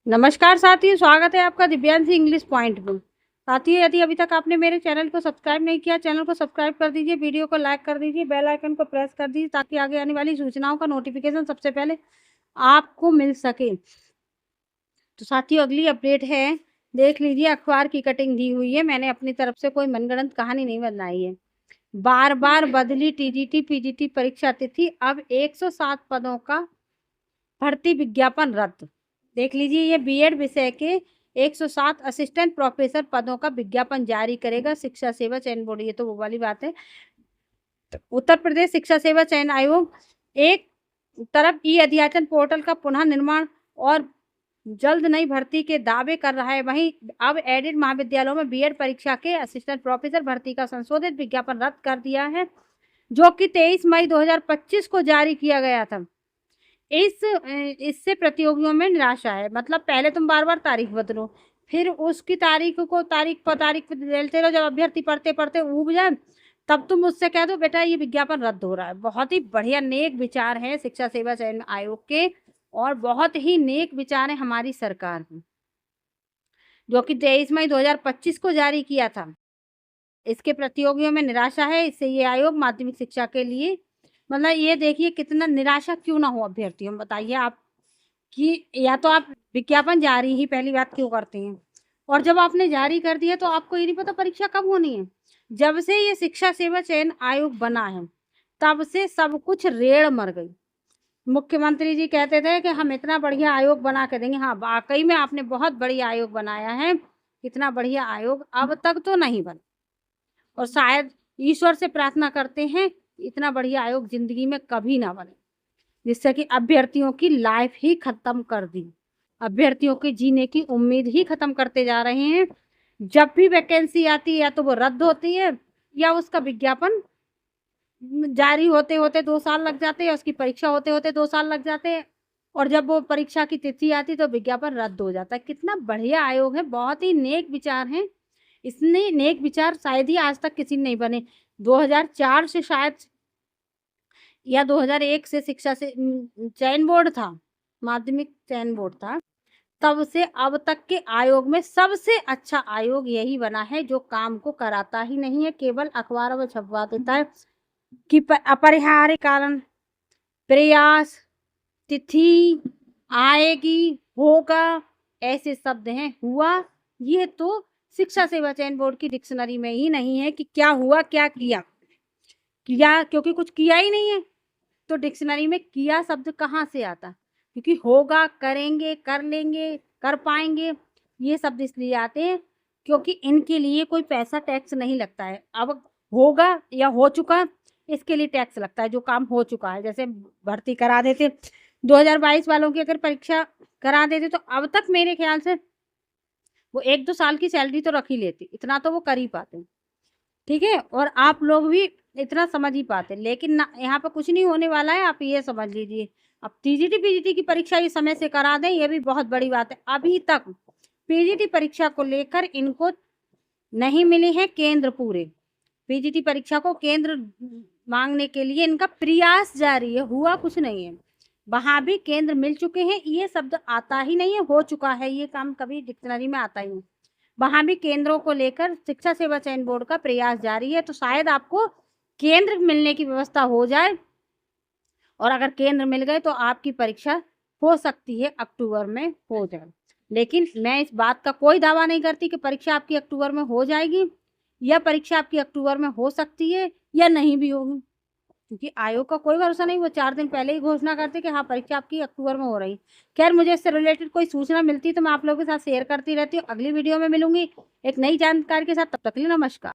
नमस्कार साथियों, स्वागत है आपका दिव्यांशी इंग्लिश पॉइंट में। साथियों, यदि अभी तक आपने मेरे चैनल को सब्सक्राइब नहीं किया, चैनल को सब्सक्राइब कर दीजिए, वीडियो को लाइक कर दीजिए, बेल आइकन को प्रेस कर दीजिए ताकि आगे आने वाली सूचनाओं का नोटिफिकेशन सबसे पहले आपको मिल सके। तो साथियों, अगली अपडेट है, देख लीजिए। अखबार की कटिंग दी हुई है, मैंने अपनी तरफ से कोई मनगढ़ंत कहानी नहीं बनाई है। बार बार बदली टीजीटी पीजीटी परीक्षा तिथि, अब 107 पदों का भर्ती विज्ञापन रद्द। देख लीजिए, ये बीएड विषय के 107 असिस्टेंट प्रोफेसर पदों का विज्ञापन जारी करेगा शिक्षा सेवा चयन बोर्ड। ये तो वो वाली बात है। उत्तर प्रदेश शिक्षा सेवा चयन आयोग एक तरफ ई अध्याचन पोर्टल का पुनः निर्माण और जल्द नई भर्ती के दावे कर रहा है, वहीं अब एडेड महाविद्यालयों में बीएड परीक्षा के असिस्टेंट प्रोफेसर भर्ती का संशोधित विज्ञापन रद्द कर दिया है, जो कि 23 मई 2025 को जारी किया गया था। इससे प्रतियोगियों में निराशा है। मतलब पहले तुम बार बार तारीख बदलो, फिर उसकी तारीख बदलते रहो। जब अभ्यर्थी पढ़ते पढ़ते ऊब जाए, तब तुम मुझसे कह दो बेटा ये विज्ञापन रद्द हो रहा है। बहुत ही बढ़िया नेक विचार है शिक्षा सेवा चयन आयोग के, और बहुत ही नेक विचार है हमारी सरकार के, जो कि 23 मई 2025 को जारी किया था। इसके प्रतियोगियों में निराशा है। इससे ये आयोग माध्यमिक शिक्षा के लिए, मतलब ये देखिए कितना निराशा क्यों ना हो अभ्यर्थियों, बताइए आप कि या तो आप विज्ञापन जारी ही पहली बात क्यों करते हैं, और जब आपने जारी कर दिया तो आपको ये नहीं पता परीक्षा कब होनी है। जब से ये शिक्षा सेवा चयन आयोग बना है, तब से सब कुछ रेड़ मर गई। मुख्यमंत्री जी कहते थे कि हम इतना बढ़िया आयोग बना के देंगे। हाँ, वाकई में आपने बहुत बढ़िया आयोग बनाया है। इतना बढ़िया आयोग अब तक तो नहीं बना, और शायद ईश्वर से प्रार्थना करते हैं इतना बढ़िया आयोग जिंदगी में कभी ना बने, जिससे कि अभ्यर्थियों की लाइफ ही खत्म कर दी, अभ्यर्थियों की जीने की उम्मीद ही खत्म करते जा रहे हैं। जब भी वैकेंसी आती है, या तो वो रद्द होती है, या उसका विज्ञापन जारी होते होते 2 साल लग जाते हैं, उसकी परीक्षा होते होते 2 साल लग जाते हैं, और जब वो परीक्षा की तिथि आती तो विज्ञापन रद्द हो जाता है। कितना बढ़िया आयोग है, बहुत ही नेक विचार हैं। इसने नेक विचार शायद ही आज तक किसी ने नहीं बने। 2004 से शायद या 2001 से शिक्षा से चयन बोर्ड था, माध्यमिक चयन बोर्ड था, तब से अब तक के आयोग में सबसे अच्छा आयोग यही बना है, जो काम को कराता ही नहीं है, केवल अखबारों में छपवा देता है कि अपरिहार्य कारण, प्रयास, तिथि, आएगी, होगा, ऐसे शब्द हैं। हुआ, ये तो शिक्षा सेवा चयन बोर्ड की डिक्शनरी में ही नहीं है कि क्या हुआ, क्या किया, क्योंकि कुछ किया ही नहीं है, तो डिक्शनरी में किया शब्द कहाँ से आता? क्योंकि होगा, करेंगे, कर लेंगे, कर पाएंगे, ये शब्द इसलिए आते हैं क्योंकि इनके लिए कोई पैसा टैक्स नहीं लगता है। अब होगा या हो चुका, इसके लिए टैक्स लगता है, जो काम हो चुका है। जैसे भर्ती करा देते 2022 वालों की, अगर परीक्षा करा देते तो अब तक मेरे ख्याल से वो 1-2 साल की सैलरी तो रख ही लेती, इतना तो वो कर ही पाते, ठीक है। और आप लोग भी इतना समझ ही पाते, लेकिन ना, यहाँ पे कुछ नहीं होने वाला है, आप ये समझ लीजिए। अब टीजीटी पीजीटी की परीक्षा ये समय से करा दें, ये भी बहुत बड़ी बात है। अभी तक पीजीटी परीक्षा को लेकर इनको नहीं मिले हैं केंद्र पूरे। पीजीटी परीक्षा को केंद्र मांगने के लिए इनका प्रयास जारी है, हुआ कुछ नहीं है। वहां भी केंद्र मिल चुके हैं, ये शब्द आता ही नहीं है, हो चुका है, ये काम कभी डिक्शनरी में आता ही नहीं। वहां भी केंद्रों को लेकर शिक्षा सेवा चयन बोर्ड का प्रयास जारी है, तो शायद आपको केंद्र मिलने की व्यवस्था हो जाए, और अगर केंद्र मिल गए तो आपकी परीक्षा हो सकती है अक्टूबर में हो जाए। लेकिन मैं इस बात का कोई दावा नहीं करती कि परीक्षा आपकी अक्टूबर में हो जाएगी, या परीक्षा आपकी अक्टूबर में हो सकती है या नहीं भी होगी, क्योंकि आयोग का कोई भरोसा नहीं। वो 4 दिन पहले ही घोषणा करते कि हाँ परीक्षा आपकी अक्टूबर में हो रही। खैर, मुझे इससे रिलेटेड कोई सूचना मिलती तो मैं आप लोगों के साथ शेयर करती रहती हूँ। अगली वीडियो में मिलूंगी एक नई जानकारी के साथ, तब तक के लिए नमस्कार।